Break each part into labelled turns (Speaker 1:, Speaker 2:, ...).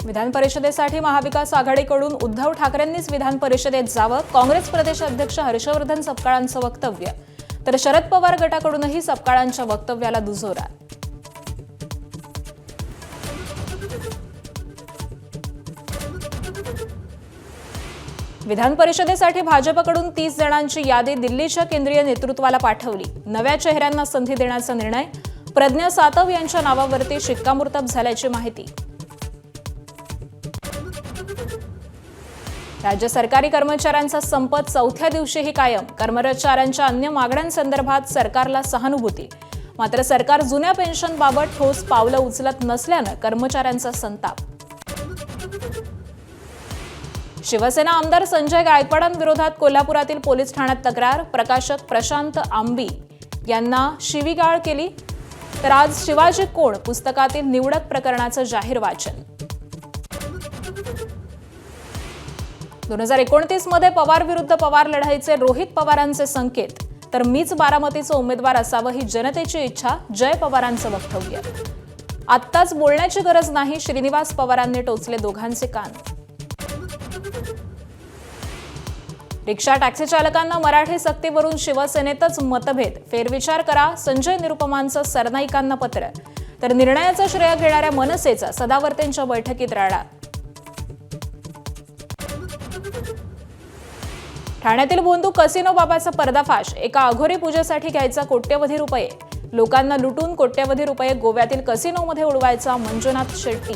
Speaker 1: विधान परिषदेसाठी महाविकास आघाडीकडून उद्धव ठाकरेंनीच विधान परिषदेत जावं, काँग्रेस प्रदेश अध्यक्ष हर्षवर्धन सपकाळांचं वक्तव्य. तर शरद पवार गटाकडूनही सपकाळांच्या वक्तव्याला दुजोरा. विधान परिषदेसाठी भाजपकडून 30 जणांची यादी दिल्लीच्या केंद्रीय नेतृत्वाला पाठवली. नव्या चेहऱ्यांना संधी देण्याचा निर्णय. प्रज्ञा सातव यांच्या नावावरती शिक्कामोर्तब झाल्याची माहिती. राज्य सरकारी कर्मचाऱ्यांचा संप चौथ्या दिवशीही कायम. कर्मचाऱ्यांच्या अन्य मागण्यांसंदर्भात सरकारला सहानुभूती. मात्र सरकार जुन्या पेन्शनबाबत ठोस पावलं उचलत नसल्यानं कर्मचाऱ्यांचा संताप. शिवसेना आमदार संजय गायकवाडांविरोधात कोल्हापुरातील पोलीस ठाण्यात तक्रार. प्रकाशक प्रशांत आंबी यांना शिवीगाळ केली. तर आज शिवाजी कोण पुस्तकातील निवडक प्रकरणाचं जाहीर वाचन. 2029 मध्ये पवार विरुद्ध पवार लढाईचे रोहित पवारांचे संकेत. तर मीच बारामतीचा उमेदवार असावं ही जनतेची इच्छा. जय पवारांचं वक्तव्य. आत्ताच बोलण्याची गरज नाही, श्रीनिवास पवारांनी टोचले दोघांचे कान. रिक्षा टॅक्सी चालकांना मराठी सक्तीवरून शिवसेनेतच मतभेद. फेरविचार करा, संजय निरुपमांचं सरनाईकांना पत्र. तर निर्णयाचं श्रेय घेणाऱ्या मनसेचा सदावर्तेंच्या बैठकीत राडा. ठाण्यातील भोंदू कसिनो बाबाचा पर्दाफाश. एका अघोरी पूजेसाठी घ्यायचा कोट्यवधी रुपये. लोकांना लुटून कोट्यवधी रुपये गोव्यातील कसिनोमध्ये उडवायचा मंजुनाथ शेट्टी.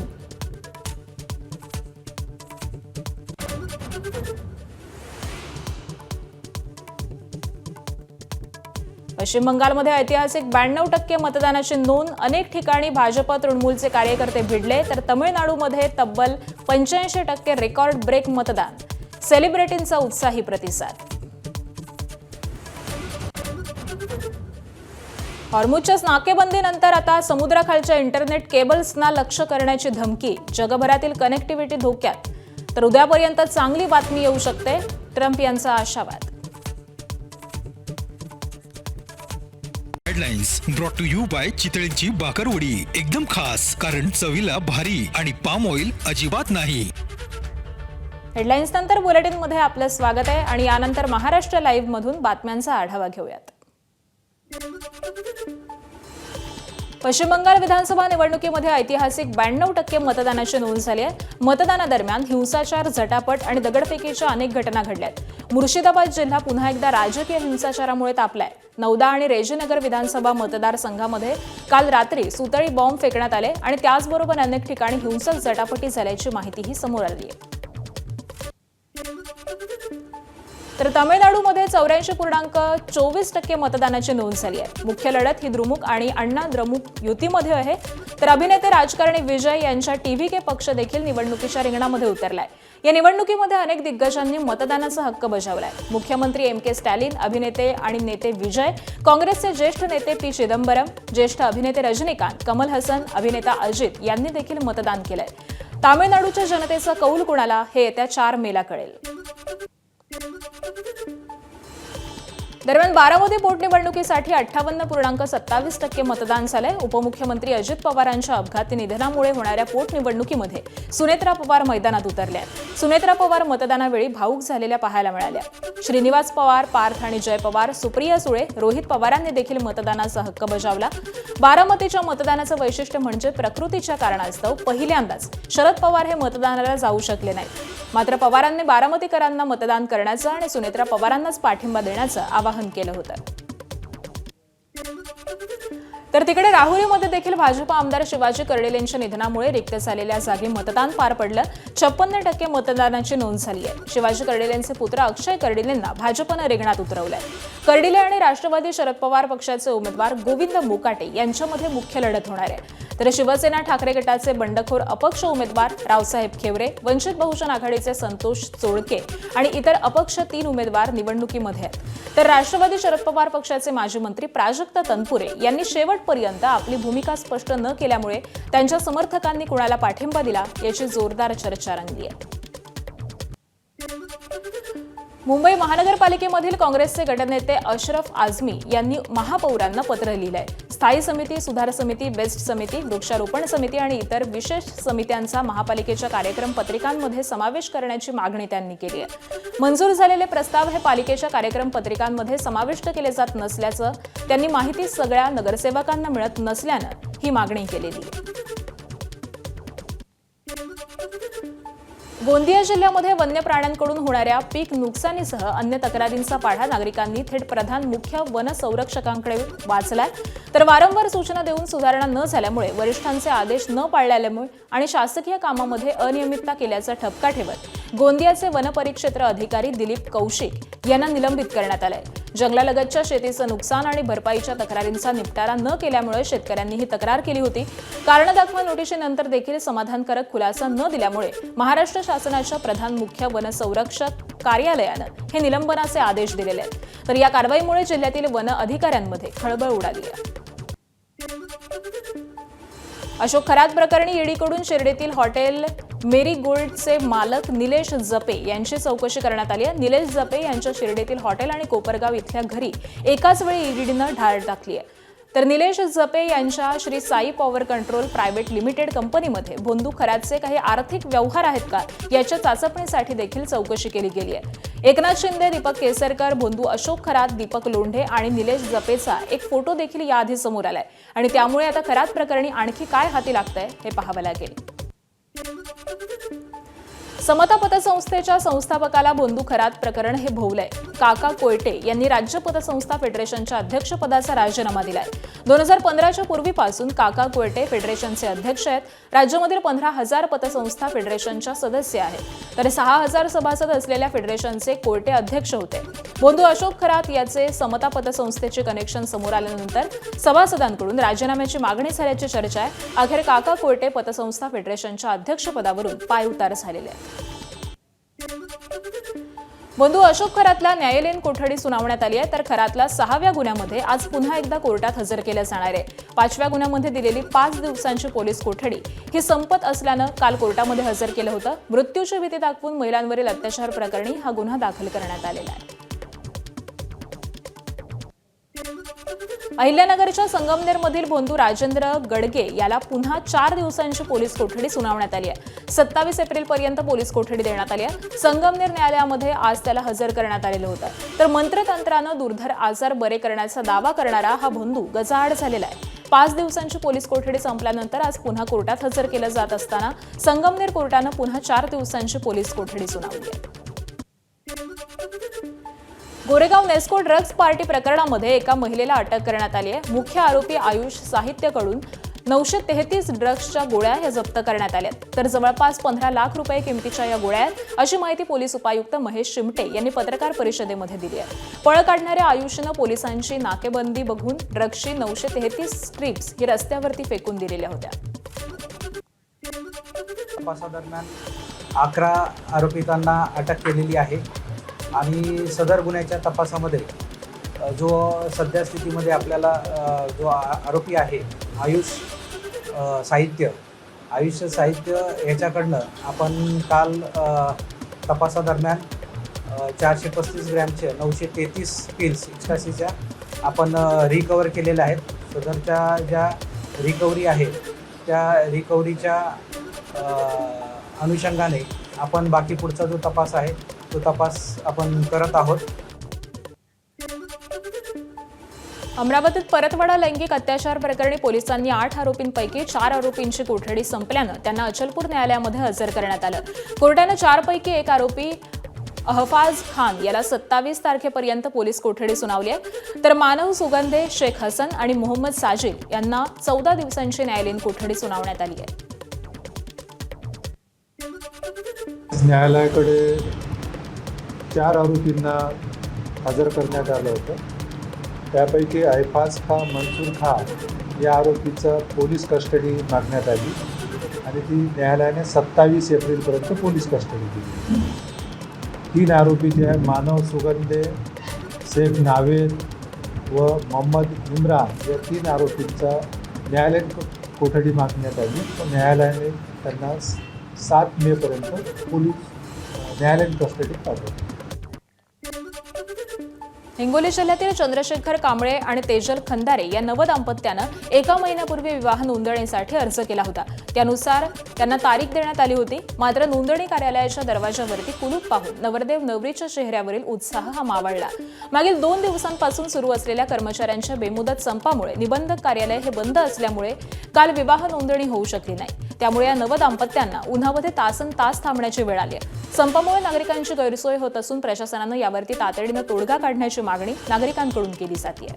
Speaker 1: पश्चिम बंगालमध्ये ऐतिहासिक 92% मतदानाची नोंद. अनेक ठिकाणी भाजप तृणमूलचे कार्यकर्ते भिडले. तर तमिळनाडूमध्ये तब्बल 85% रेकॉर्ड ब्रेक मतदान. सेलिब्रिटींचा उत्साही प्रतिसाद. हॉर्मुझच्या नाकेबंदीनंतर आता समुद्राखालच्या इंटरनेट केबल्सना लक्ष्य करण्याची धमकी. जगभरातील कनेक्टिव्हिटी धोक्यात. तर उद्यापर्यंत चांगली बातमी येऊ शकते, ट्रम्प यांचा आशावाद.
Speaker 2: Headlines brought to you by चितळेंची बाकरवडी. एकदम खास, कारण चवीला भारी आणि पाम ऑइल अजिबात नाही.
Speaker 1: हेडलाइन्स नंतर बुलेटिनमध्ये आपलं स्वागत आहे आणि यानंतर महाराष्ट्र लाईव्ह मधून बातम्यांचा आढावा घेऊयात. पश्चिम बंगाल विधानसभा निवडणुकीमध्ये ऐतिहासिक 92% मतदानाची नोंद झाली आहे. मतदानादरम्यान हिंसाचार, झटापट आणि दगडफेकीच्या अनेक घटना घडल्यात. मुर्शिदाबाद जिल्हा पुन्हा एकदा राजकीय हिंसाचारामुळे तापलाय. नौदा आणि रेजीनगर विधानसभा मतदारसंघामध्ये काल रात्री सुतळी बॉम्ब फेकण्यात आले आणि त्याचबरोबर अनेक ठिकाणी हिंसक झटापटी झाल्याची माहितीही समोर आली आहे. तर तामिळनाडूमध्ये 84.24% मतदानाची नोंद झाली आहे. मुख्य लढत ही द्रुमुक आणि अण्णा द्रमुक युतीमध्ये आहे. तर अभिनेते राजकारणी विजय यांच्या टीव्हीके पक्ष देखील निवडणुकीच्या रिंगणामध्ये उतरलाय. या निवडणुकीमध्ये अनेक दिग्गजांनी मतदानाचा हक्क बजावलाय. मुख्यमंत्री एम के स्टॅलिन, अभिनेते आणि नेते विजय, काँग्रेसचे ज्येष्ठ नेते पी चिदंबरम, ज्येष्ठ अभिनेते रजनीकांत, कमल हसन, अभिनेता अजित यांनी देखील मतदान केलंय. तामिळनाडूच्या जनतेचा कौल कुणाला हे येत्या 4 मेला कळेल. दरम्यान बारामती पोटनिवडणुकीसाठी 58.27% मतदान झालंय. उपमुख्यमंत्री अजित पवारांच्या अपघाती निधनामुळे होणाऱ्या पोटनिवडणुकीमध्ये सुनेत्रा पवार मैदानात उतरल्या. सुनेत्रा पवार मतदानावेळी भावूक झालेल्या पाहायला मिळाल्या. श्रीनिवास पवार, पार्थ आणि जय पवार, सुप्रिया सुळे, रोहित पवारांनी देखील मतदानाचा हक्क बजावला. बारामतीच्या मतदानाचं वैशिष्ट्य म्हणजे प्रकृतीच्या कारणास्तव पहिल्यांदाच शरद पवार हे मतदानाला जाऊ शकले नाहीत. मात्र पवारांनी बारामतीकरांना मतदान करण्याचं आणि सुनेत्रा पवारांनाच पाठिंबा देण्याचं आवाहन केलं होतं. तर तिकडे राहुरीमध्ये देखील भाजप आमदार शिवाजी कर्डिले यांच्या निधनामुळे रिक्त झालेल्या जागी मतदान पार पडलं. 56% मतदानाची नोंद झाली आहे. शिवाजी कर्डिलेंचे पुत्र अक्षय कर्डिलेंना भाजपनं रिंगणात उतरवलंय. कर्डिले आणि राष्ट्रवादी शरद पवार पक्षाचे उमेदवार गोविंद मोकाटे यांच्यामध्ये मुख्य लढत होणार आहे. तर शिवसेना ठाकरे गटाचे बंडखोर अपक्ष उमेदवार रावसाहेब खेवरे, वंचित बहुजन आघाडीचे संतोष चोळके आणि इतर अपक्ष 3 उमेदवार निवडणुकीमध्ये आहेत. तर राष्ट्रवादी शरद पवार पक्षाचे माजी मंत्री प्राजक्त तनपुरे यांनी शेवटपर्यंत आपली भूमिका स्पष्ट न केल्यामुळे त्यांच्या समर्थकांनी कुणाला पाठिंबा दिला याची जोरदार चर्चा रंगली आहे. मुंबई महानगरपालिकेमधील काँग्रेसचे गटनेते अशरफ आझमी यांनी महापौरांना पत्र लिहिलंय. स्थायी समिती, सुधार समिती, बेस्ट समिती, वृक्षारोपण समिती आणि इतर विशेष समित्यांचा महापालिकेच्या कार्यक्रम पत्रिकांमध्ये समावेश करण्याची मागणी त्यांनी केली आहे. मंजूर झालेले प्रस्ताव हे पालिकेच्या कार्यक्रम पत्रिकांमध्ये समाविष्ट केले जात नसल्याचं त्यांनी माहिती सगळ्या नगरसेवकांना मिळत नसल्यानं ही मागणी केलेली आहे. गोंदिया जिल्ह्यामध्ये वन्य प्राण्यांकडून होणाऱ्या पीक नुकसानीसह अन्य तक्रारींचा पाढा नागरिकांनी थेट प्रधान मुख्य वन संरक्षकांकडे वाचलाय. तर वारंवार सूचना देऊन सुधारणा न झाल्यामुळे, वरिष्ठांचे आदेश न पाळल्यामुळे आणि शासकीय कामामध्ये अनियमितता केल्याचा ठपका ठेवत गोंदियाचे वनपरिक्षेत्र अधिकारी दिलीप कौशिक यांना निलंबित करण्यात आलंय. जंगलालगतच्या शेतीचं नुकसान आणि भरपाईच्या तक्रारींचा निपटारा न केल्यामुळे शेतकऱ्यांनी ही तक्रार केली होती. कारण दाखवा नोटिशीनंतर देखील समाधानकारक खुलासा न दिल्यामुळे महाराष्ट्र शासनाच्या प्रधान मुख्य वन संरक्षक कार्यालयानं हे निलंबनाचे आदेश दिलेले आहेत. तर या कारवाईमुळे जिल्ह्यातील वन अधिकाऱ्यांमध्ये खळबळ उडाली आहे. अशोक खरात प्रकरणी ईडीकडून शिर्डीतील हॉटेल मेरी गोल्डचे मालक निलेश जपे यांची चौकशी करण्यात आली आहे. निलेश जपे यांच्या शिर्डीतील हॉटेल आणि कोपरगाव इथल्या घरी एकाच वेळी ईडीनं धाड टाकली आहे. तर निलेश जपे यांच्या Shri Sai power control private limited कंपनीमध्ये भोंदू खरातचे काही आर्थिक व्यवहार आहेत का याच्या चाचपणीसाठी देखील चौकशी केली गेली आहे. एकनाथ शिंदे, दीपक केसरकर, भोंदू अशोक खरात, दीपक लोंढे आणि निलेश जपेचा एक फोटो देखील याआधी समोर आलाय आणि त्यामुळे आता खरात प्रकरणी आणखी काय हाती लागतंय हे पाहावं लागेल. समता पतसंस्थेच्या संस्थापकाला भोंदू खरात प्रकरण हे भोवलंय. काका कोयटे यांनी राज्य पतसंस्था फेडरेशनच्या अध्यक्षपदाचा राजीनामा दिलाय. 2015च्या पूर्वीपासून काका कोयटे फेडरेशनचे अध्यक्ष आहेत. राज्यामधील 15,000 पतसंस्था फेडरेशनच्या सदस्य आहेत. तर 6,000 सभासद असलेल्या फेडरेशनचे कोयटे अध्यक्ष होते. भोंदू अशोक खरात याचे समता पतसंस्थेचे कनेक्शन समोर आल्यानंतर सभासदांकडून राजीनाम्याची मागणी झाल्याची चर्चा आहे. अखेर काका कोयटे पतसंस्था फेडरेशनच्या अध्यक्षपदावरून पायउतार झालेले आहेत. भोंदू अशोक खरातला न्यायालयीन कोठडी सुनावण्यात आली आहे. तर खरातला 6व्या गुन्ह्यामध्ये आज पुन्हा एकदा कोर्टात हजर केलं जाणार आहे. 5व्या गुन्ह्यामध्ये दिलेली 5 दिवसांची पोलीस कोठडी ही संपत असल्यानं काल कोर्टामध्ये हजर केलं होतं. मृत्यूची भीती दाखवून महिलांवरील अत्याचार प्रकरणी हा गुन्हा दाखल करण्यात आलेला आहे. अहिल्यानगरच्या संगमनेरमधील भोंदू राजेंद्र गडगे याला पुन्हा 4 दिवसांची पोलीस कोठडी सुनावण्यात आली आहे. 27 एप्रिलपर्यंत पोलीस कोठडी देण्यात आली आहे. संगमनेर न्यायालयामध्ये आज त्याला हजर करण्यात आलेलं होतं. तर मंत्रतंत्रानं दुर्धर आजार बरे करण्याचा दावा करणारा हा भोंदू गजाआड झालेला आहे. 5 दिवसांची पोलीस कोठडी संपल्यानंतर आज पुन्हा कोर्टात हजर केलं जात असताना संगमनेर कोर्टानं पुन्हा 4 दिवसांची पोलीस कोठडी सुनावली आहे. गोरेगाव नेस्को ड्रग्ज पार्टी प्रकरणामध्ये एका महिलेला अटक करण्यात आली आहे. मुख्य आरोपी आयुष साहित्यकडून 933 ड्रग्जच्या गोळ्या ह्या जप्त करण्यात आल्या. तर जवळपास 15 लाख रुपये किमतीच्या या गोळ्या आहेत, अशी माहिती पोलीस उपायुक्त महेश शिमटे यांनी पत्रकार परिषदेमध्ये दिली आहे. पळ काढणाऱ्या आयुषनं पोलिसांची नाकेबंदी बघून ड्रग्जची 933 स्ट्रिप्स ही रस्त्यावरती फेकून दिलेल्या होत्या.
Speaker 3: तपासादरम्यान 11 आरोपितांना अटक केलेली आहे आणि सदर गुन्ह्याच्या तपासामध्ये जो सध्या स्थितीमध्ये आपल्याला जो आरोपी आहे आयुष साहित्य याच्याकडनं आपण काल तपासादरम्यान 435 ग्रॅमचे 933 पिल्स इक्स्टासीच्या आपण रिकवर केलेल्या आहेत. सदरच्या ज्या रिकव्हरी आहे त्या रिकव्हरीच्या अनुषंगाने आपण बाकी पुढचा जो तपास आहे तो तपास आपण करत आहोत.
Speaker 1: अमरावतीत परतवाडा लैंगिक अत्याचार प्रकरणी पोलिसांनी 8 आरोपींपैकी 4 आरोपींची कोठडी संपल्यानं त्यांना अचलपूर न्यायालयामध्ये हजर करण्यात आलं. कोर्टानं 4 पैकी एक आरोपी अहफाज खान याला 27 तारखेपर्यंत पोलीस कोठडी सुनावली आहे. तर मानव सुगंधे, शेख हसन आणि मोहम्मद साजिल यांना 14 दिवसांची न्यायालयीन कोठडी सुनावण्यात आली आहे.
Speaker 4: न्यायालयाकडे 4 आरोपींना हजर करण्यात आलं होतं. त्यापैकी अहफाज खान, मंसूर खान या आरोपीचं पोलीस कस्टडी मागण्यात आली आणि ती न्यायालयाने 27 एप्रिलपर्यंत पोलीस कस्टडी दिली. 3 आरोपी जे आहेत मानव सुगंधे, शेख नावेद व मोहम्मद इम्रान या 3 आरोपींचा न्यायालयीन कोठडी मागण्यात आली. पण न्यायालयाने त्यांना 7 मेपर्यंत पोलीस न्यायालयीन कस्टडीत पाठवली.
Speaker 1: हिंगोली जिल्ह्यातील चंद्रशेखर कांबळे आणि तेजल खंदारे या नवदाम्पत्यानं 1 महिन्यापूर्वी विवाह नोंदणीसाठी अर्ज केला होता. त्यानुसार त्यांना तारीख देण्यात आली होती. मात्र नोंदणी कार्यालयाच्या दरवाजावरती कुलूप पाहून नवरदेव नवरीच्या चेहऱ्यावरील उत्साह हा मावळला. मागील 2 दिवसांपासून सुरू असलेल्या कर्मचाऱ्यांच्या बेमुदत संपामुळे निबंधक कार्यालय हे बंद असल्यामुळे काल विवाह नोंदणी होऊ शकली नाही. त्यामुळे या नवदाम्पत्यांना उन्हामध्ये तासनतास थांबण्याची वेळ आली आहे. संपामुळे नागरिकांची गैरसोय होत असून प्रशासनानं यावरती तातडीनं तोडगा काढण्याची मागणी नागरिकांकडून केली जाते.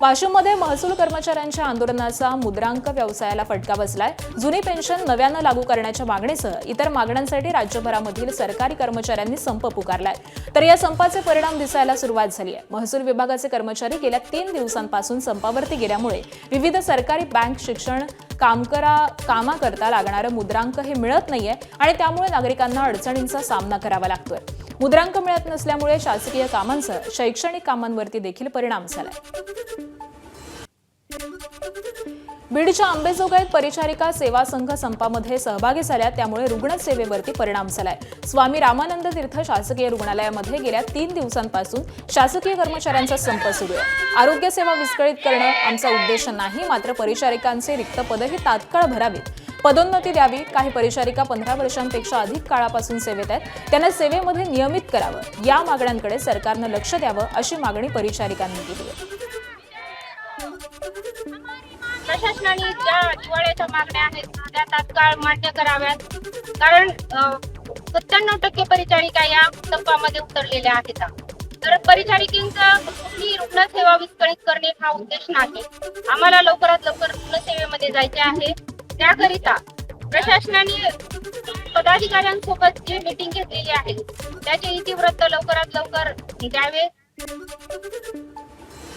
Speaker 1: वाशिममध्ये महसूल कर्मचाऱ्यांच्या आंदोलनाचा मुद्रांक व्यवसायाला फटका बसलाय. जुनी पेन्शन नव्यानं लागू करण्याच्या मागणीसह इतर मागण्यांसाठी राज्यभरामधील सरकारी कर्मचाऱ्यांनी संप पुकारलाय. तर या संपाचे परिणाम दिसायला सुरुवात झाली आहे. महसूल विभागाचे कर्मचारी गेल्या 3 दिवसांपासून संपावरती गेल्यामुळे विविध सरकारी बँक शिक्षण कामाकरता लागणारं मुद्रांक हे मिळत नाहीये आणि त्यामुळे नागरिकांना अडचणींचा सामना करावा लागतोय. मुद्रांक मिळत नसल्यामुळे शासकीय कामांसह शैक्षणिक कामांवरती देखील परिणाम झालाय. बीडच्या अंबेजोगाईत परिचारिका सेवा संघ संपामध्ये सहभागी झाल्या. त्यामुळे रुग्णसेवेवरती परिणाम झालाय. स्वामी रामानंद तीर्थ शासकीय रुग्णालयामध्ये गेल्या 3 दिवसांपासून शासकीय कर्मचाऱ्यांचा संप सुरू आहे. आरोग्य सेवा विस्कळीत करणं आमचा उद्देश नाही, मात्र परिचारिकांचे रिक्त पदही तात्काळ भरावीत, पदोन्नती द्यावी. काही परिचारिका 15 वर्षांपेक्षा अधिक काळापासून सेवेत आहेत, त्यांना सेवेमध्ये नियमित करावं. या मागण्यांकडे सरकारनं लक्ष द्यावं अशी मागणी परिचारिकांनी केली आहे.
Speaker 5: प्रशासनाने ज्या जिव्हाळ्याच्या मागण्या आहेत त्या तात्काळ मान्य कराव्यात. कारण 97% परिचारिका या संपामध्ये उतरलेल्या आहेत. तर परिचारिकांचा कुठली रुग्णसेवा विस्कळीत करणे हा उद्देश नाही. आम्हाला लवकरात लवकर रुग्णसेवेमध्ये जायचे आहे. त्याकरिता प्रशासनाने पदाधिकाऱ्यांसोबत जी मीटिंग घेतलेली आहे त्याचे इतिवृत्त लवकरात लवकर द्यावे.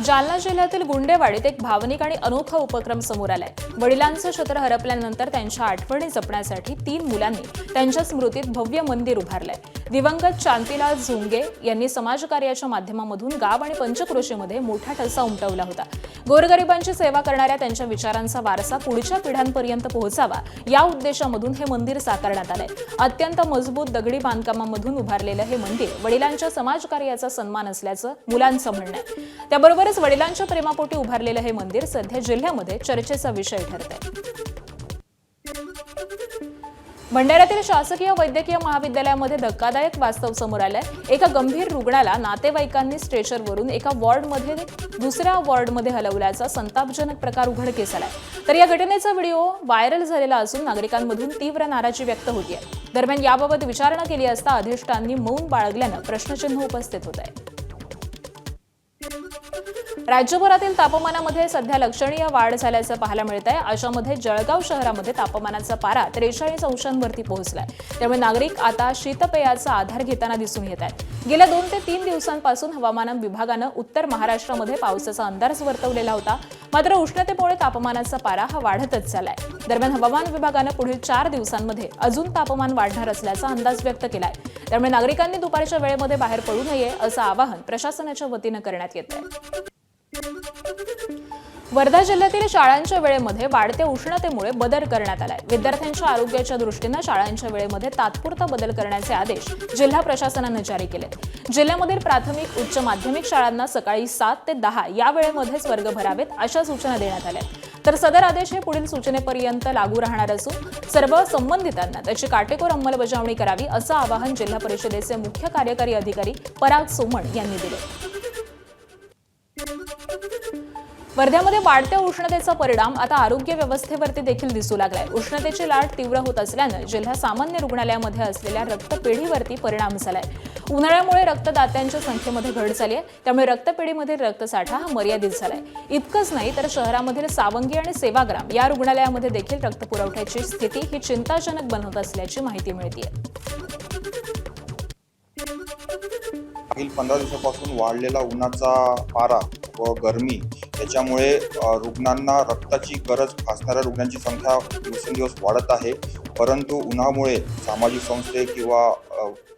Speaker 1: जालना जिल्ह्यातील गुंडेवाडीत एक भावनिक आणि अनोखा उपक्रम समोर आलाय. वडिलांचं छत्र हरपल्यानंतर त्यांच्या आठवणी जपण्यासाठी 3 मुलांनी त्यांच्या स्मृतीत भव्य मंदिर उभारलंय. दिवंगत शांतीलाल झुंगे यांनी समाजकार्याच्या माध्यमामधून गाव आणि पंचक्रोशीमध्ये मोठा ठसा उमटवला होता. गोरगरिबांची सेवा करणाऱ्या त्यांच्या विचारांचा वारसा पुढच्या पिढ्यांपर्यंत पोहोचावा या उद्देशामधून हे मंदिर साकारण्यात आलंय. अत्यंत मजबूत दगडी बांधकामामधून उभारलेलं हे मंदिर वडिलांच्या समाजकार्याचा सन्मान असल्याचं मुलांचं म्हणणं आहे. त्याबरोबरच वडिलांच्या प्रेमापोटी उभारलेलं हे मंदिर सध्या जिल्ह्यामध्ये चर्चेचा विषय ठरत आहे. भंडाऱ्यातील शासकीय वैद्यकीय महाविद्यालयामध्ये धक्कादायक वास्तव समोर आलंय. एका गंभीर रुग्णाला नातेवाईकांनी स्ट्रेचरवरून एका वॉर्डमध्ये दुसऱ्या वॉर्डमध्ये हलवल्याचा संतापजनक प्रकार उघडकीस आलाय. तर या घटनेचा व्हिडिओ व्हायरल झालेला असून नागरिकांमधून तीव्र नाराजी व्यक्त होतीये. दरम्यान याबाबत विचारणा केली असता अधिष्ठानांनी मौन बाळगल्यानं प्रश्नचिन्ह उपस्थित होत आहे. राज्यभरातील तापमानामध्ये सध्या लक्षणीय वाढ झाल्याचं पाहायला मिळत आहे. अशामध्ये जळगाव शहरामध्ये तापमानाचा पारा 43 अंशांवरती पोहोचलाय. त्यामुळे नागरिक आता शीतपेयाचा आधार घेताना दिसून येत आहेत. गेल्या 2 ते 3 दिवसांपासून हवामान विभागानं उत्तर महाराष्ट्रामध्ये पावसाचा अंदाज वर्तवलेला होता. मात्र उष्णतेमुळे तापमानाचा पारा हा वाढतच चाललाय. दरम्यान हवामान विभागानं पुढील 4 दिवसांमध्ये अजून तापमान वाढणार असल्याचा अंदाज व्यक्त केलाय. त्यामुळे नागरिकांनी दुपारच्या वेळेमध्ये बाहेर पडू नये असं आवाहन प्रशासनाच्या वतीनं करण्यात येत आहे. वर्धा जिल्ह्यातील शाळांच्या वेळेमध्ये वाढत्या उष्णतेमुळे बदल करण्यात आलाय. विद्यार्थ्यांच्या आरोग्याच्या दृष्टीनं शाळांच्या वेळेमध्ये तात्पुरता बदल करण्याचे आदेश जिल्हा प्रशासनानं जारी केलेत. जिल्ह्यामधील प्राथमिक उच्च माध्यमिक शाळांना सकाळी 7 ते 10 या वेळेमध्येच वर्ग भरावेत अशा सूचना देण्यात आल्या. तर सदर आदेश हे पुढील सूचनेपर्यंत लागू राहणार असून सर्व संबंधितांना त्याची काटेकोर अंमलबजावणी करावी असं आवाहन जिल्हा परिषदेचे मुख्य कार्यकारी अधिकारी पराग सोमण यांनी दिले. वर्ध्यामध्ये वाढत्या उष्णतेचा परिणाम आता आरोग्य व्यवस्थेवरती देखील दिसू लागलाय. उष्णतेची लाट तीव्र होत असल्यानं जिल्हा सामान्य रुग्णालयामध्ये असलेल्या रक्तपेढीवरती परिणाम झालाय. उन्हाळ्यामुळे रक्तदात्यांच्या संख्येमध्ये घट झाली आहे. त्यामुळे रक्तपेढीमधील रक्तसाठा हा मर्यादित झालाय. इतकंच नाही तर शहरामधील सावंगी आणि सेवाग्राम या रुग्णालयामध्ये देखील रक्तपुरवठ्याची स्थिती ही चिंताजनक बनत असल्याची माहिती मिळते.
Speaker 6: मागील 15 दिवसापासून वाढलेला उन्हाचा पारा व गरमी याच्यामुळे रुग्णांना रक्ताची गरज भासणाऱ्या रुग्णांची संख्या दिवसेंदिवस वाढत आहे. परंतु उन्हामुळे सामाजिक संस्थे किंवा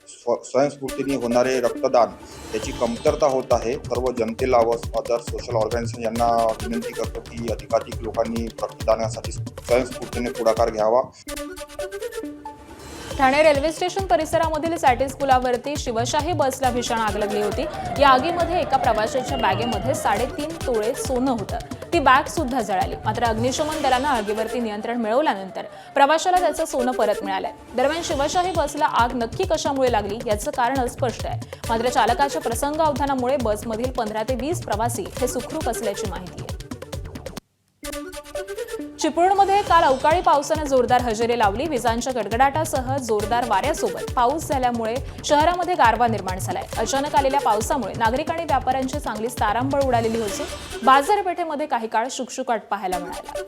Speaker 6: स्वयंस्फूर्तीने होणारे रक्तदान याची कमतरता होत आहे. सर्व जनतेला व अदर सोशल ऑर्गनायझेशन यांना विनंती करतो की अधिकाधिक लोकांनी रक्तदानासाठी स्वयंस्फूर्तीने पुढाकार घ्यावा.
Speaker 1: ठाणे रेल्वे स्टेशन परिसरामधील सॅटिस पुलावरती शिवशाही बसला भीषण आग लागली होती। या आगीमध्ये एका प्रवाशाच्या बॅगेमध्ये 3.5 तोळे सोनं होतं। ती बॅग सुद्धा जळाली। मात्र अग्निशमन दलानं आगीवरती नियंत्रण मिळवल्यानंतर प्रवाशाला त्याचं सोनं परत मिळालंय। दरम्यान शिवशाही बसला आग नक्की कशामुळे लागली याचं कारण अस्पष्ट आहे। मात्र चालकाच्या प्रसंगावधानामुळे बसमधील 15 ते 20 प्रवासी हे सुखरूप असल्याची माहिती आहे। चिपळूणमध्ये काल अवकाळी पावसानं जोरदार हजेरी लावली। विजांच्या गडगडाटासह जोरदार वाऱ्यासोबत पाऊस झाल्यामुळे शहरामध्ये गारवा निर्माण झालाय। अचानक आलेल्या पावसामुळे नागरिक आणि व्यापाऱ्यांची चांगलीच तारांबळ उडालेली होती। बाजारपेठेमध्ये काही काळ शुकशुकाट पाहायला मिळाला।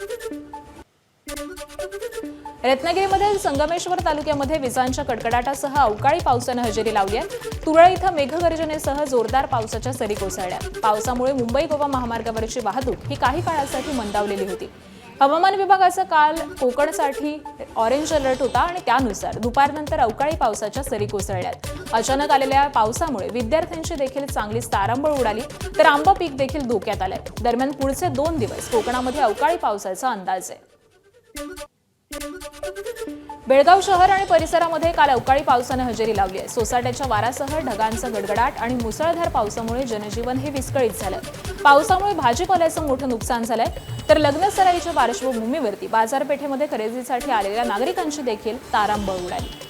Speaker 1: रत्नागिरीमधील संगमेश्वर तालुक्यामध्ये विजांच्या कडकडाटासह अवकाळी पावसानं हजेरी लावली आहे। तुरळ इथं मेघगर्जनेसह जोरदार पावसाच्या सरी कोसळल्या। पावसामुळे मुंबई गोवा महामार्गावरची वाहतूक ही काही काळासाठी मंदावलेली होती। हवामान विभागाचा काल कोकणसाठी ऑरेंज अलर्ट होता आणि त्यानुसार दुपारनंतर अवकाळी पावसाच्या सरी कोसळल्यात। अचानक आलेल्या पावसामुळे विद्यार्थ्यांची देखील चांगलीच तारांबळ उडाली, तर आंबा पीक देखील धोक्यात आलंय। दरम्यान पुढचे 2 दिवस कोकणामध्ये अवकाळी पावसाचा अंदाज आहे। बेळगाव शहर आणि परिसरामध्ये काल अवकाळी पावसानं हजेरी लावली आहे। सोसाट्याच्या वाऱ्यासह ढगांचा गडगडाट आणि मुसळधार पावसामुळे जनजीवन हे विस्कळीत झालं। पावसामुळे भाजीपाल्याचं मोठं नुकसान झालंय, तर लग्न सराईच्या पार्श्वभूमीवरती बाजारपेठेमध्ये खरेदीसाठी आलेल्या नागरिकांची देखील तारांबळ उडाली।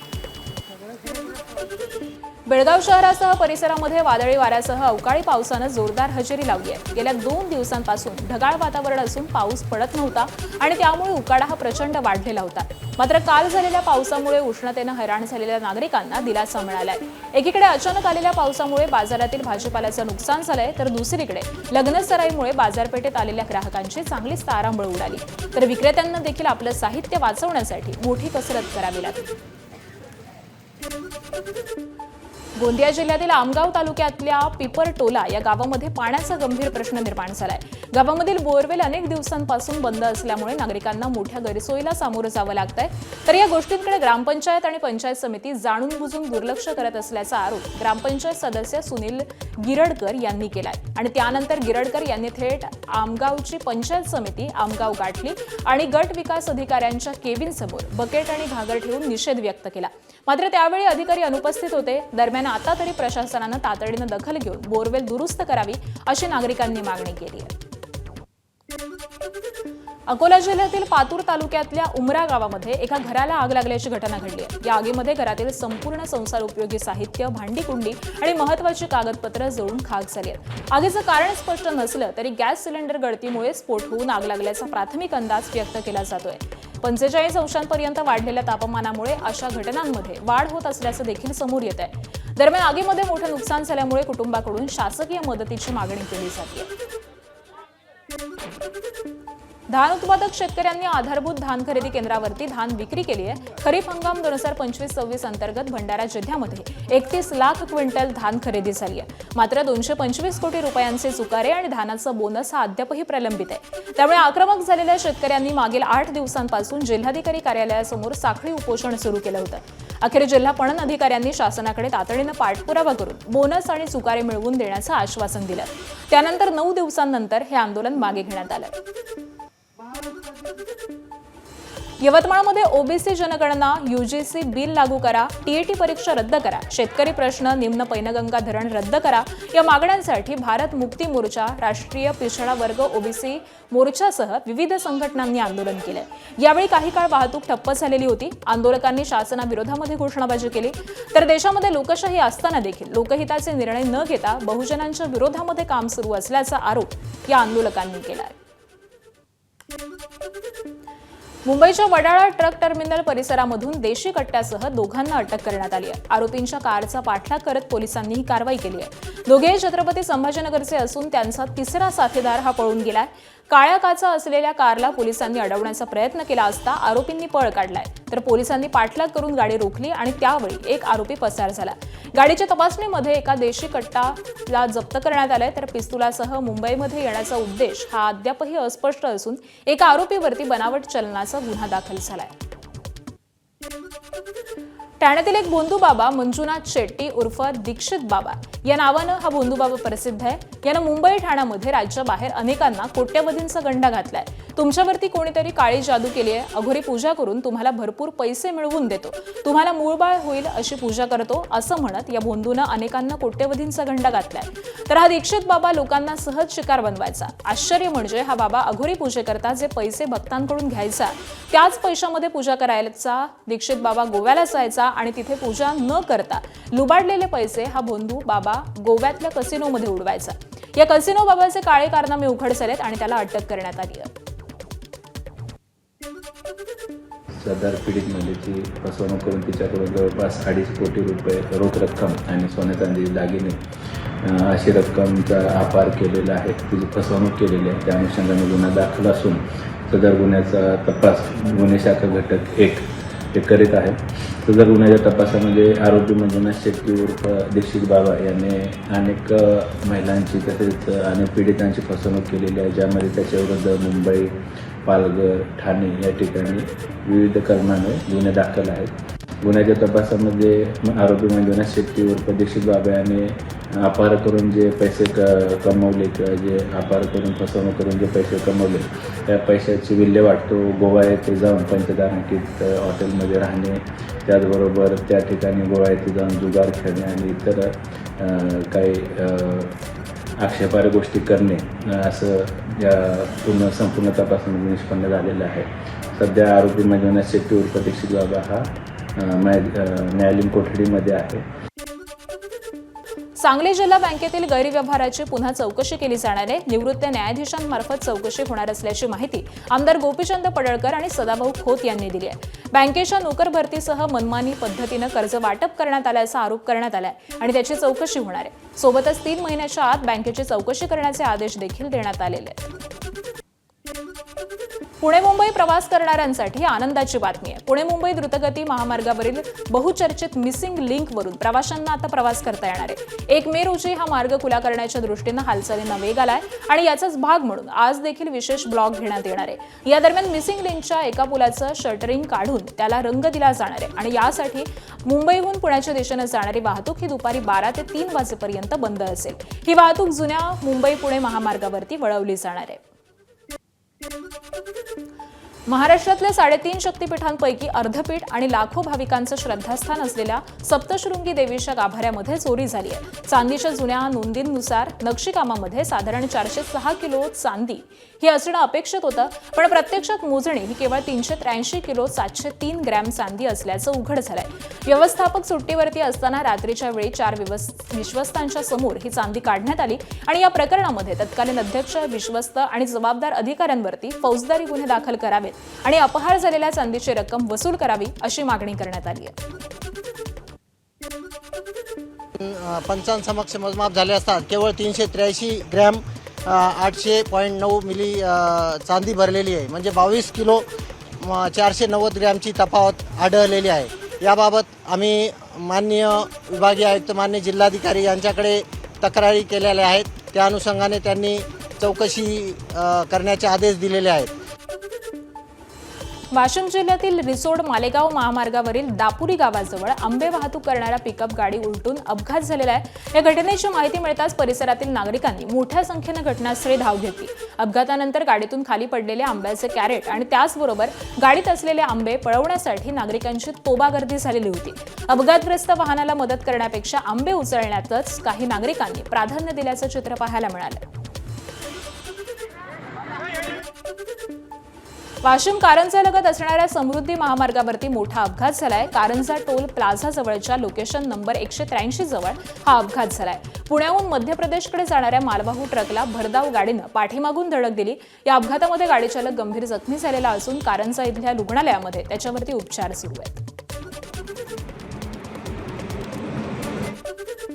Speaker 1: बेळगाव शहरासह परिसरामध्ये वादळी वाऱ्यासह अवकाळी पावसानं जोरदार हजेरी लावली आहे। गेल्या 2 दिवसांपासून ढगाळ वातावरण असून पाऊस पडत नव्हता आणि त्यामुळे उकाडा हा प्रचंड वाढलेला होता। मात्र काल झालेल्या पावसामुळे उष्णतेनं हैराण झालेल्या नागरिकांना दिलासा मिळालाय। एकीकडे अचानक आलेल्या पावसामुळे बाजारातील भाजीपाल्याचं नुकसान झालंय, तर दुसरीकडे लग्न सराईमुळे बाजारपेठेत आलेल्या ग्राहकांची चांगलीच तारांबळ उडाली, तर विक्रेत्यांना देखील आपलं साहित्य वाचवण्यासाठी मोठी कसरत करावी लागली। गोंदिया जिल्ह्यातील आमगाव तालुक्यातल्या पिपरटोला या गावामध्ये पाण्याचा गंभीर प्रश्न निर्माण झालाय। गावामधील बोरवेल अनेक दिवसांपासून बंद असल्यामुळे नागरिकांना मोठ्या गैरसोयीला सामोरं जावं लागतंय, तर या गोष्टींकडे ग्रामपंचायत आणि पंचायत समिती जाणून बुजून दुर्लक्ष करत असल्याचा आरोप ग्रामपंचायत सदस्य सुनील गिरडकर यांनी केलाय। आणि त्यानंतर गिरडकर यांनी थेट आमगावची पंचायत समिती आमगाव गाठली आणि गट विकास अधिकाऱ्यांच्या केबिनसमोर बकेट आणि घागर ठेवून निषेध व्यक्त केला। मात्र त्यावेळी अधिकारी अनुपस्थित होते। दरम्यान आता तरी प्रशासनानं तातडीनं दखल घेऊन बोरवेल दुरुस्त करावी अशी नागरिकांनी मागणी केली आहे। अकोला जिल्ह्यातील पातूर तालुक्यातल्या उमरा गावामध्ये एका घराला आग लागल्याची घटना घडली आहे। या आगीमध्ये घरातील संपूर्ण संसार उपयोगी साहित्य, भांडी कुंडी आणि महत्त्वाची कागदपत्र जळून खाक झाली आहेत। आगीचं कारण स्पष्ट नसलं तरी गॅस सिलेंडर गळतीमुळे स्फोट होऊन आग लागल्याचा प्राथमिक अंदाज व्यक्त केला जातोय। 45 अंशांपर्यंत वाढलेल्या तापमानामुळे अशा घटनांमध्ये वाढ होत असल्याचं देखील समोर येत आहे। दरम्यान आगीमध्ये मोठं नुकसान झाल्यामुळे कुटुंबाकडून शासकीय मदतीची मागणी केली जाते। धान उत्पादक शेतकऱ्यांनी आधारभूत धान खरेदी केंद्रावरती धान विक्री केली आहे। खरीप हंगाम 2025-26 अंतर्गत भंडारा जिल्ह्यामध्ये 31 लाख क्विंटल धान खरेदी झाली आहे। मात्र 225 कोटी रुपयांचे चुकारे आणि धानाचा बोनस हा अद्यापही प्रलंबित आहे। त्यामुळे आक्रमक झालेल्या शेतकऱ्यांनी मागील 8 दिवसांपासून जिल्हाधिकारी कार्यालयासमोर साखळी उपोषण सुरू केलं होतं। अखेर जिल्हा पणन अधिकाऱ्यांनी शासनाकडे तातडीनं पाठपुरावा करून बोनस आणि चुकारे मिळवून देण्याचं आश्वासन दिलं। त्यानंतर 9 दिवसांनंतर हे आंदोलन मागे घेण्यात आलं। यवतमाळमध्ये ओबीसी जनगणना, यूजीसी बिल लागू करा, टीईटी परीक्षा रद्द करा, शेतकरी प्रश्न, निम्न पैनगंगा धरण रद्द करा या मागण्यांसाठी भारत मुक्ती मोर्चा, राष्ट्रीय पिछडा वर्ग ओबीसी मोर्चासह विविध संघटनांनी आंदोलन केलं। यावेळी काही काळ वाहतूक ठप्प झालेली होती। आंदोलकांनी शासनाविरोधामध्ये घोषणाबाजी केली, तर देशामध्ये लोकशाही असताना देखील लोकहिताचे निर्णय न घेता बहुजनांच्या विरोधामध्ये काम सुरू असल्याचा आरोप या आंदोलकांनी केलाय। मुंबईच्या वडाळा ट्रक टर्मिनल परिसरामधून देशी कट्ट्यासह दोघांना अटक करण्यात आली आहे। आरोपींच्या कारचा पाठलाग करत पोलिसांनी ही कारवाई केली आहे। दोघेही छत्रपती संभाजीनगरचे असून त्यांचा तिसरा साथीदार हा पळून गेलाय। काळ्या काचा असलेल्या कारला पोलिसांनी अडवण्याचा प्रयत्न केला असता आरोपींनी पळ काढलाय, तर पोलिसांनी पाठलाग करून गाडी रोखली आणि त्यावेळी एक आरोपी पसार झाला। गाडीच्या तपासणीमध्ये एका देशी कट्टाला जप्त करण्यात आलाय, तर पिस्तुलासह मुंबईमध्ये येण्याचा उद्देश हा अद्यापही अस्पष्ट असून एका आरोपीवरती बनावट चलनाचा गुन्हा दाखल झालाय। ठाण्यातील एक भोंदू बाबा मंजुनाथ शेट्टी उर्फ दीक्षित बाबा या नावानं हा भोंदू बाबा प्रसिद्ध आहे. यानं मुंबई ठाण्यामध्ये राज्याबाहेर अनेकांना कोट्यवधींचा गंडा घातलाय. तुमच्यावरती कोणीतरी काळी जादू केली आहे, अघोरी पूजा करून तुम्हाला भरपूर पैसे मिळवून देतो, तुम्हाला मूळबाळ होईल अशी पूजा करतो असं म्हणत या भोंदूनं अनेकांना कोट्यवधींचा गंडा घातलाय. तर हा दीक्षित बाबा लोकांना सहज शिकार बनवायचा. आश्चर्य म्हणजे हा बाबा अघोरी पूजेकरता जे पैसे भक्तांकडून घ्यायचा त्याच पैशामध्ये पूजा करायचा दीक्षित बाबा गोव्याला जायचा आणि तिथे पूजा न करता लुबाडलेले पैसे हा भोंदू बाबा गोव्यातल्या कसिनोमध्ये उडवायचा. या कसिनो बाबाचे काळे कारनामे उघड झालेत आणि त्याला अटक करण्यात आली आहे.
Speaker 7: सदर पीडित महिलेची फसवणूक करून तिच्याकडून जवळपास 2.5 कोटी रुपये रोख रक्कम आणि सोने चांदी दागिने अशी रक्कमचा अपार केलेला आहे. तिची फसवणूक केलेली आहे. त्या अनुषंगाने गुन्हा दाखल असून सदर गुन्ह्याचा तपास गुन्हे शाखा घटक 1 हे करीत आहे. सदर गुन्ह्याच्या तपासामध्ये आरोपी मंजुनाथ शेट्टी उर्फ दीक्षित बाबा याने अनेक महिलांची तसेच अनेक पीडितांची फसवणूक केलेली आहे, ज्यामध्ये त्याच्याविरुद्ध मुंबई, पालघर, ठाणे या ठिकाणी विविध कलमाने गुन्हे दाखल आहेत. गुन्ह्याच्या तपासामध्ये आरोपी मंजुनाथ शेट्टी उर्फ दीक्षित बाबा याने अपहार करून जे पैसे कमवले किंवा जे अपहार करून फसवणूक करून जे पैसे कमवले त्या पैशाची विल्हेवाट तो गोवा येथे जाऊन पंचतारांकित हॉटेलमध्ये राहणे, त्याचबरोबर त्या ठिकाणी गोवा येथे जाऊन जुगार खेळणे आणि इतर काही आक्षेपार्ह गोष्टी करणे असं या संपूर्ण तपासामध्ये निष्पन्न झालेलं आहे. सध्या आरोपी मंजुनाथ शेट्टी उर्फ दीक्षित बाबा हा न्यायालयीन कोठडीमध्ये आहे.
Speaker 1: सांगली जिल्हा बँकेतील गैरव्यवहाराची पुन्हा चौकशी केली जाणार आहे. निवृत्त न्यायाधीशांमार्फत चौकशी होणार असल्याची माहिती आमदार गोपीचंद पडळकर आणि सदाभाऊ खोत यांनी दिली आहे. बँकेच्या नोकर भरतीसह मनमानी पद्धतीनं कर्ज वाटप करण्यात आल्याचा आरोप करण्यात आलाय आणि त्याची चौकशी होणार आहे. सोबतच 3 महिन्याच्या आत बँकेची चौकशी करण्याचे आदेश देखील देण्यात आलेले आहेत. पुणे मुंबई प्रवास करणाऱ्यांसाठी आनंदाची बातमी आहे. पुणे मुंबई द्रुतगती महामार्गावरील बहुचर्चित मिसिंग लिंकवरून प्रवाशांना आता प्रवास करता येणार आहे. 1 मे रोजी हा मार्ग खुला करण्याच्या दृष्टीनं हालचालींना वेग आलाय आणि याचाच भाग म्हणून आज देखील विशेष ब्लॉक घेण्यात येणार आहे. या दरम्यान मिसिंग लिंकच्या एका पुलाचं शटरिंग काढून त्याला रंग दिला जाणार आहे आणि यासाठी मुंबईहून पुण्याच्या दिशेनं जाणारी वाहतूक ही दुपारी 12 ते 3 वाजेपर्यंत बंद असेल. ही वाहतूक जुन्या मुंबई पुणे महामार्गावरती वळवली जाणार आहे. महाराष्ट्रातल्या 3.5 शक्तिपीठांपैकी अर्धपीठ आणि लाखो भाविकांचं श्रद्धास्थान असलेल्या सप्तशृंगी देवीच्या गाभाऱ्यामध्ये चोरी झाली आहे. चांदीच्या जुन्या नोंदींनुसार नक्षीकामामध्ये साधारण 406 किलो चांदी ही असणं अपेक्षित होतं, पण प्रत्यक्षात मोजणी ही केवळ 383 किलो 703 ग्रॅम चांदी असल्याचं उघड झालंय. व्यवस्थापक सुट्टीवरती असताना रात्रीच्या वेळी 4 विश्वस्तांच्या समोर ही चांदी काढण्यात आली आणि या प्रकरणामध्ये तत्कालीन अध्यक्ष, विश्वस्त आणि जबाबदार अधिकाऱ्यांवरती फौजदारी गुन्हे दाखल करावेत आणि अपहार झालेल्या चांदीची रक्कम वसूल करावी अशी मागणी करण्यात आली आहे.
Speaker 8: पंचांसमक्ष मोजमाप झाले असतात केवळ 383 ग्रॅम 800.9 मिली चांदी भरलेली आहे, म्हणजे 22 किलो 490 ग्रॅमची तफावत आढळलेली आहे. याबाबत आम्ही माननीय विभागीय आयुक्त, माननीय जिल्हाधिकारी यांच्याकडे तक्रारी केलेल्या आहेत. त्या अनुषंगाने त्यांनी चौकशी करण्याचे आदेश दिलेले आहेत.
Speaker 1: वाशिम जिल्ह्यातील रिसोड मालेगाव महामार्गावरील दापुरी गावाजवळ आंबे वाहतूक करणाऱ्या पिकअप गाडी उलटून अपघात झालेला आहे. या घटनेची माहिती मिळताच परिसरातील नागरिकांनी मोठ्या संख्येनं घटनास्थळी धाव घेतली. अपघातानंतर गाडीतून खाली पडलेले आंब्याचे कॅरेट आणि त्याचबरोबर गाडीत असलेले आंबे पळवण्यासाठी नागरिकांची तोबा गर्दी झालेली होती. अपघातग्रस्त वाहनाला मदत करण्यापेक्षा आंबे उचलण्यातच काही नागरिकांनी प्राधान्य दिल्याचं चित्र पाहायला मिळालं. वाशिम कारंजा लगत असणाऱ्या समृद्धी महामार्गावरती मोठा अपघात झालाय. कारंजा टोल प्लाझा जवळच्या लोकेशन नंबर 183 जवळ हा अपघात झालाय. पुण्याहून मध्य प्रदेशकडे जाणाऱ्या मालवाहू ट्रकला भरधाव गाडीनं पाठीमागून धडक दिली. या अपघातामध्ये गाडी चालक गंभीर जखमी झालेला असून कारंजा इथल्या रुग्णालयामध्ये त्याच्यावरती उपचार सुरू आहेत.